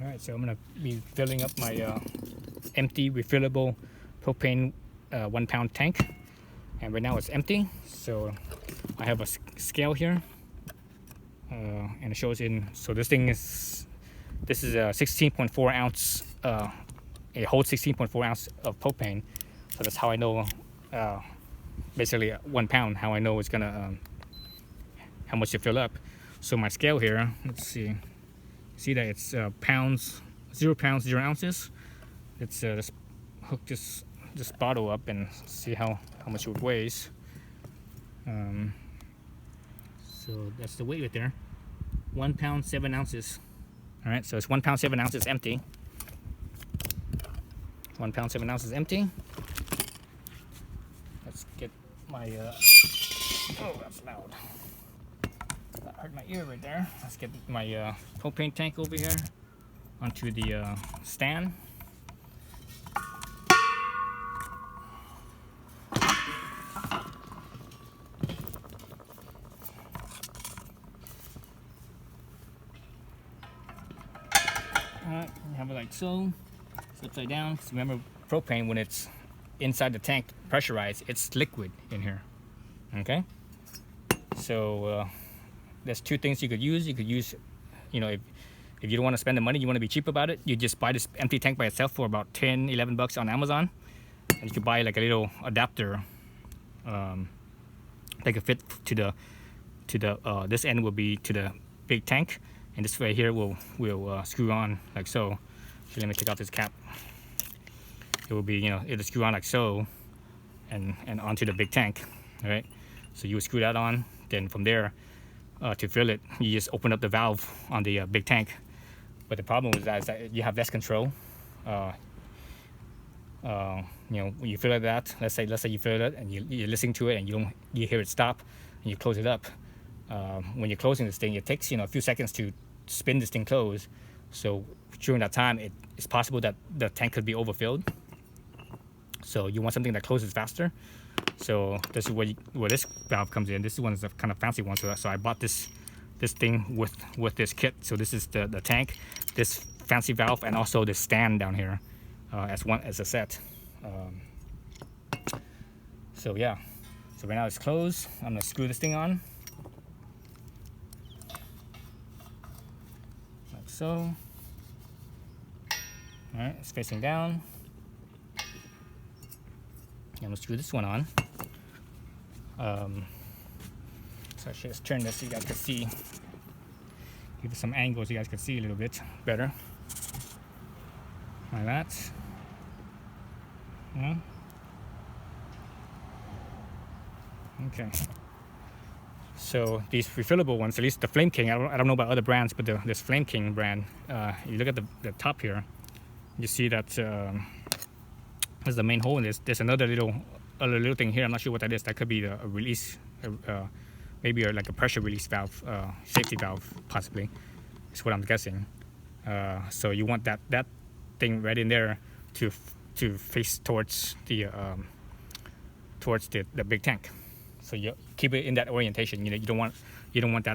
Alright, so I'm going to be filling up my empty refillable propane 1 pound tank, and right now it's empty. So I have a scale here, and it shows in, so this is a 16.4 ounce, it holds 16.4 ounce of propane. So that's how I know, basically 1 pound, how I know it's gonna how much to fill up. So my scale here, let's see that it's pounds, 0 pounds 0 ounces. Let's hook this bottle up and see how much it weighs. So that's the weight right there, 1 pound 7 ounces. All right, so it's 1 pound 7 ounces empty. 1 pound 7 ounces empty. Let's get my oh, that's loud. That hurt my ear right there. Let's get my propane tank over here onto the stand. Alright, you have it like so. It's upside down. Because remember, propane, when it's inside the tank pressurized, it's liquid in here. Okay? So there's two things you could use. You could use, you know, if you don't want to spend the money, you want to be cheap about it, you just buy this empty tank by itself for about 10, 11 bucks on Amazon. And you could buy like a little adapter that could fit to the this end will be to the big tank, and this right here will screw on like so. So let me take out this cap. It will be, you know, it'll screw on like so, and onto the big tank. All right, so you would screw that on. Then from there, to fill it, you just open up the valve on the big tank. But the problem with that is that you have less control. You know, when you fill it that, let's say you fill it and you're listening to it and you hear it stop, and you close it up. When you're closing this thing, it takes, you know, a few seconds to spin this thing closed. So during that time, it's possible that the tank could be overfilled. So you want something that closes faster. So this is where this valve comes in. This one is a kind of fancy one. So I bought this thing with this kit. So this is the tank, this fancy valve, and also the stand down here as a set. So yeah. So right now it's closed. I'm gonna screw this thing on. Like so. All right, it's facing down. I'm gonna screw this one on. So I should just turn this so you guys can see. Give it some angle so you guys can see a little bit better. Like that. Yeah. Okay. So these refillable ones, at least the Flame King, I don't know about other brands, but this Flame King brand, you look at the top here, you see that there's the main hole, and there's another little thing here. I'm not sure what that is. That could be a release, maybe like a pressure release valve, safety valve, possibly. Is what I'm guessing. So you want that thing right in there to face towards the big tank. So you keep it in that orientation. You know, you don't want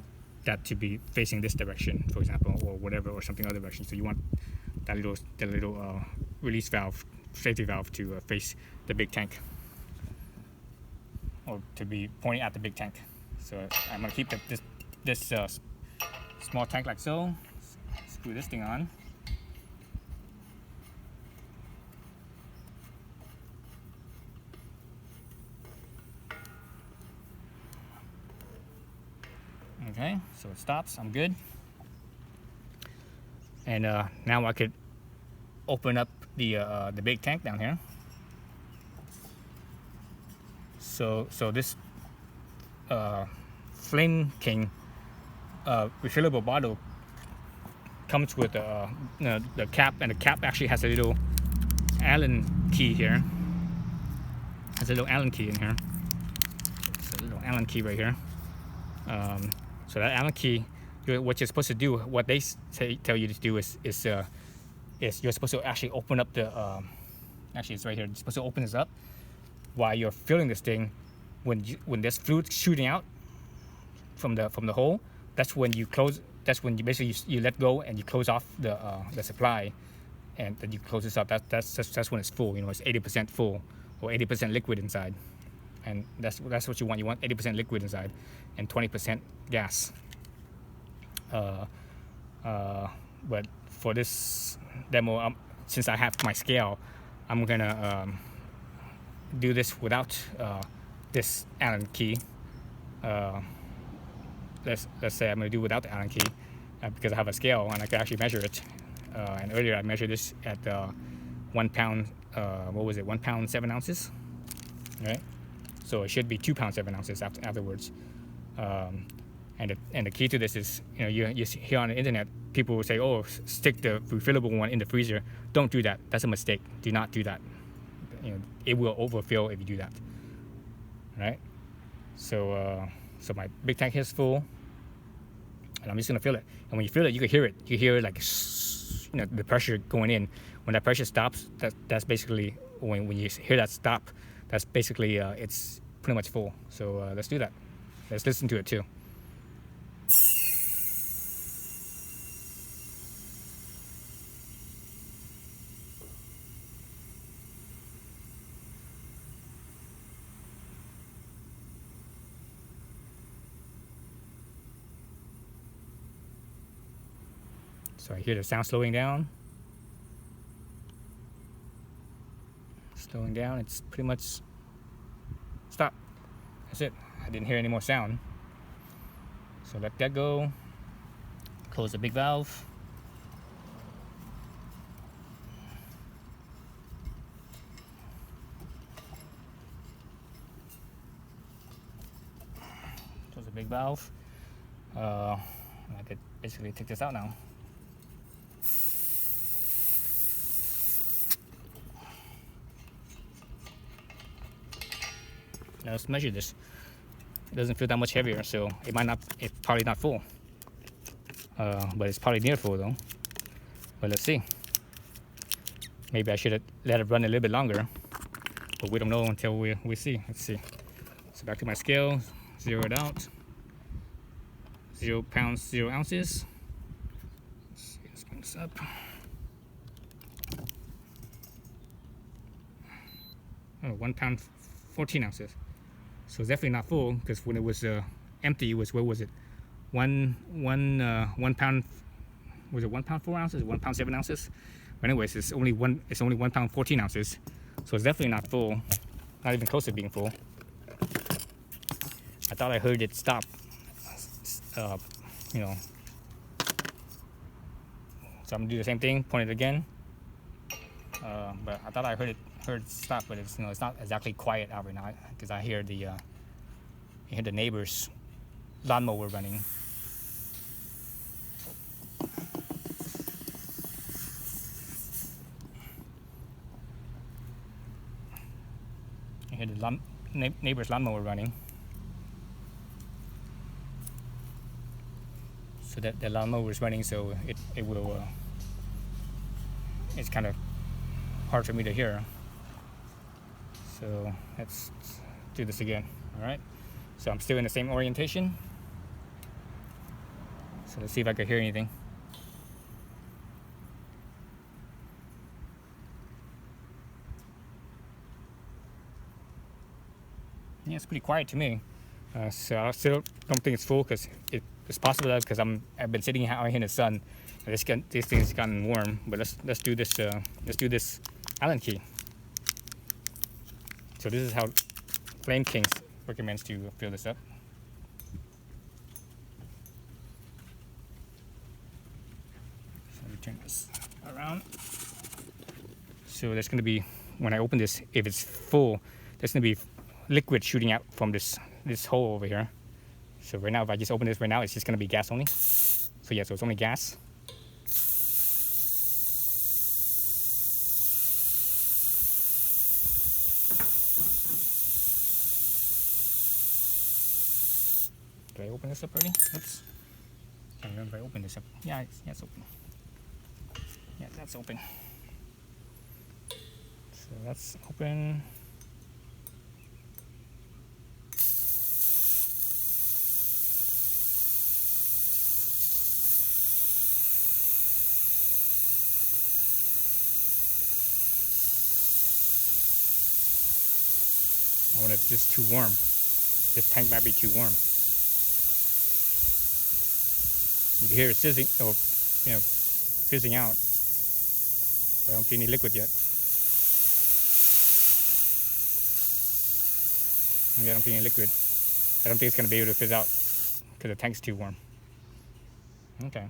that to be facing this direction, for example, or whatever, or something other direction. So you want that little release valve, safety valve, to face the big tank, or to be pointing at the big tank. So I'm gonna keep this small tank like so. Screw this thing on. Okay, so it stops. I'm good. And now I could open up the big tank down here. So this Flame King refillable bottle comes with the cap, and the cap actually has a little Allen key here. Has a little Allen key in here. It's a little Allen key right here. So that Allen key, what you're supposed to do, what they tell you to do is you're supposed to actually open up the, actually it's right here, you're supposed to open this up while you're filling this thing. When there's fluid shooting out from the hole, that's when you close that's when you basically you let go and you close off the supply, and then you close this up. That's when it's full. You know, it's 80% full or 80% liquid inside, and that's what you want. You want 80% liquid inside and 20% gas. But for this demo, since I have my scale, I'm gonna do this without this Allen key. Let's say I'm gonna do without the Allen key because I have a scale and I can actually measure it. And earlier I measured this at 1 pound. What was it? 1 pound 7 ounces, right? So it should be 2 pounds 7 ounces afterwards. And the key to this is, you know, you hear on the internet people will say, oh, stick the refillable one in the freezer. Don't do that. That's a mistake. Do not do that. You know, it will overfill if you do that. Right? So so my big tank here is full, and I'm just gonna fill it. And when you fill it, you can hear it. You hear like, you know, the pressure going in. When that pressure stops, that's basically when you hear that stop. That's basically it's pretty much full. So let's do that. Let's listen to it too. So I hear the sound slowing down. Slowing down, it's pretty much stop. That's it. I didn't hear any more sound. So let that go. Close the big valve. Close the big valve. I could basically take this out now. Now let's measure this. It doesn't feel that much heavier, so it's probably not full. But it's probably near full though. But let's see. Maybe I should have let it run a little bit longer, but we don't know until we see. Let's see. So back to my scale, zero it out. 0 pounds, 0 ounces. Let's see, let's bring this up. Oh, 1 pound, 14 ounces. So it's definitely not full, because when it was empty, it was, what was it? One pound, was it 1 pound 4 ounces? 1 pound 7 ounces? But anyways, it's only 1 pound 14 ounces. So it's definitely not full. Not even close to being full. I thought I heard it stop. You know. So I'm gonna do the same thing, point it again. But I thought I heard it stop, but it's, you know, it's not exactly quiet out right now because I hear the neighbor's lawnmower running. I hear the neighbor's lawnmower running. So that the lawnmower is running, so it will. It's kind of hard for me to hear. So let's do this again. All right. So I'm still in the same orientation. So let's see if I can hear anything. Yeah, it's pretty quiet to me. So I still don't think it's full, because it's possible that because I've been sitting out here in the sun, and this thing's gotten warm. But let's do this. Let's do this Allen key. So this is how Flame Kings recommends to fill this up. So let me turn this around. So there's going to be, when I open this, if it's full, there's going to be liquid shooting out from this hole over here. So right now, if I just open this right now, it's just going to be gas only. So yeah, so it's only gas. Did I open this up already? Oops. I can't remember if I opened this up. Yeah, it's open. Yeah, that's open. So that's open. I wonder if it's just too warm. This tank might be too warm. You can hear it sizzling, or fizzing out. But I don't see any liquid yet. I don't see any liquid. I don't think it's going to be able to fizz out because the tank's too warm. Okay.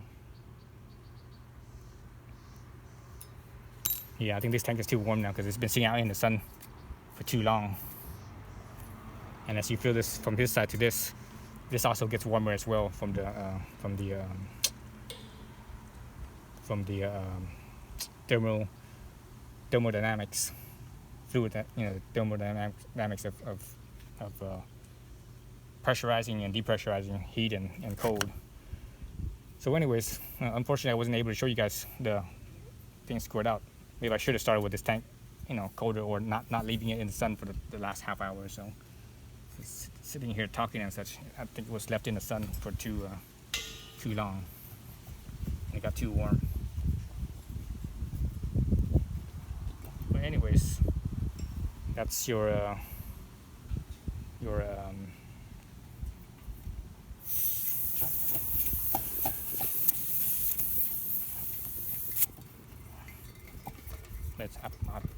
Yeah, I think this tank is too warm now because it's been sitting out in the sun for too long. And as you feel this from this side to this also gets warmer as well from the thermodynamics fluid, thermodynamics of pressurizing and depressurizing heat and cold. So anyways, unfortunately I wasn't able to show you guys the things squared out. Maybe I should have started with this tank, colder, or not leaving it in the sun for the last half hour or so. Just sitting here talking and such, I think it was left in the sun for too long. And it got too warm. But anyways, that's your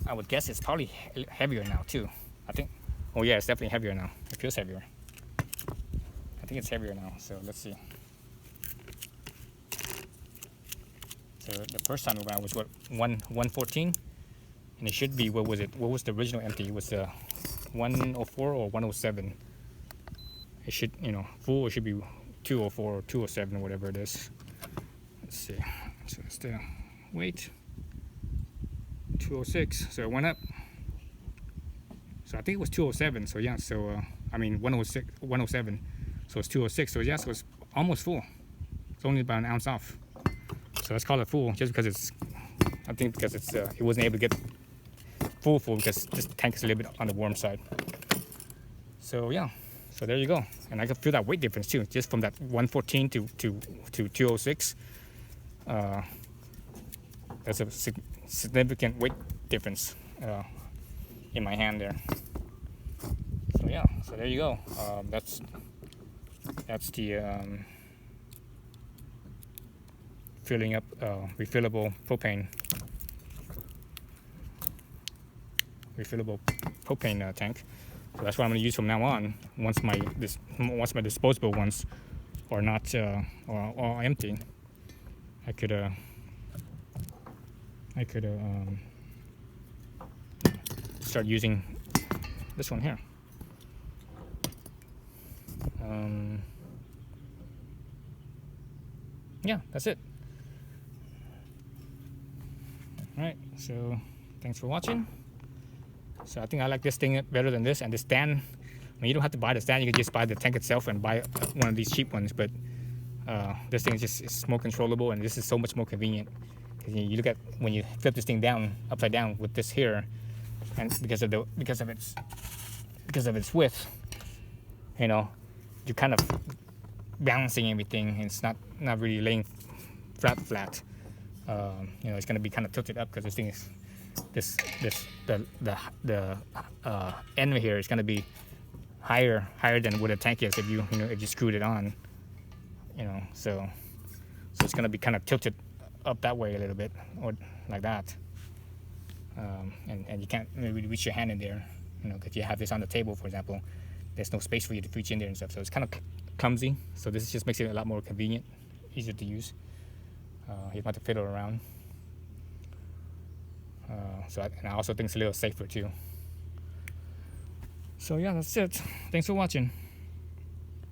I would guess it's probably heavier now too. I think. Oh yeah, it's definitely heavier now. It feels heavier. I think it's heavier now. So let's see. So the first time around was what 114, and it should be, what was it? What was the original empty? It was 104 or 107. It should, full. It should be 204 or 207 or whatever it is. Let's see. So it's the weight. 206. So it went up. So I think it was 207. So yeah. So 107. So it's 206. So yeah. So it's almost full. It's only about an ounce off. So let's call it full, just because it's. I think because it's it wasn't able to get full because this tank is a little bit on the warm side. So yeah. So there you go. And I can feel that weight difference too, just from that 114 to 206. That's a significant weight difference in my hand there. So yeah, so there you go. That's the filling up refillable propane tank. So that's what I'm going to use from now on. Once my disposable ones are not or empty, I could start using this one here. Yeah, that's it. All right, so thanks for watching. So I think I like this thing better than this, and the stand. You don't have to buy the stand; you can just buy the tank itself and buy one of these cheap ones. But this thing is more controllable, and this is so much more convenient. You look at when you flip this thing down upside down with this here, and because of its width, you're kind of balancing everything, and it's not really laying flat. It's going to be kind of tilted up because this thing is the end here is going to be higher than what a tank is if you screwed it on. So it's going to be kind of tilted up that way a little bit, or like that, and you can't really reach your hand in there, because you have this on the table, for example. There's no space for you to reach in there and stuff, so it's kind of clumsy. So this just makes it a lot more convenient, easier to use. You don't have to fiddle around. And I also think it's a little safer too. So yeah, that's it. Thanks for watching.